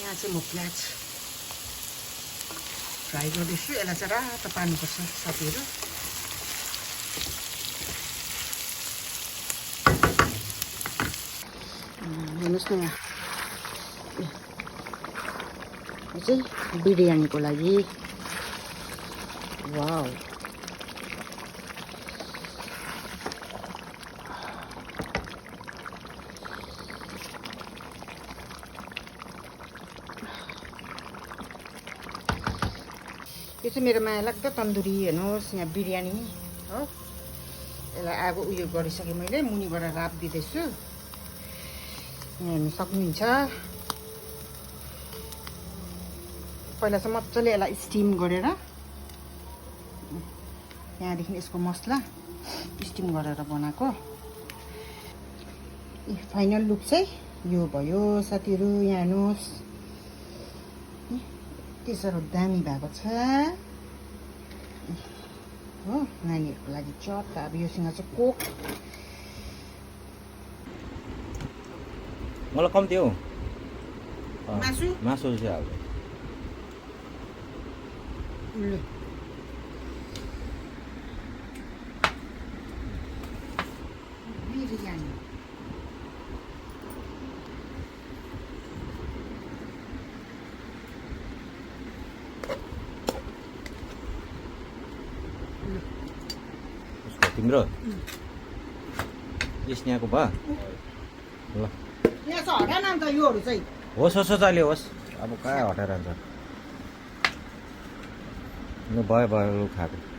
यहाँ चाहिँ म प्याज फ्राई गर्दैछु। यसलाई चाहिँ रातो पार्नुपर्छ साथीहरू। हेर्नुहोस् न यहाँ यो चाहिँ बिरयानीको लागि। वाउ, यो चाहिँ मेरो माया लाग्दो तन्दुरी। हेर्नुहोस् यहाँ बिरयानी हो। यसलाई अब उयो गरिसकेँ मैले, मुनिबाट राप दिँदैछु। यहाँ हेर्नु सक्नुहुन्छ। पहिला चाहिँ मजाले यसलाई स्टिम गरेर, यहाँदेखि यसको मसला स्टिम गरेर बनाएको। फाइनल लुक चाहिँ यो भयो साथीहरू। यहाँ हेर्नुहोस् यति साह्रो दामी भएको छ हो। नानीहरूको लागि चट। अब योसँग चाहिँ कोक। मलाई कम्ती हो मासु मासु चाहिँ हाल्छ। बिरयानी तिम्रो स्नेहको भयो ल। यहाँ चाहिँ हटाएन नि त योहरू चाहिँ। होस् होस् अहिले होस्। अब कहाँ हटाएर जान्छ। ल भयो भयो लु खाएको।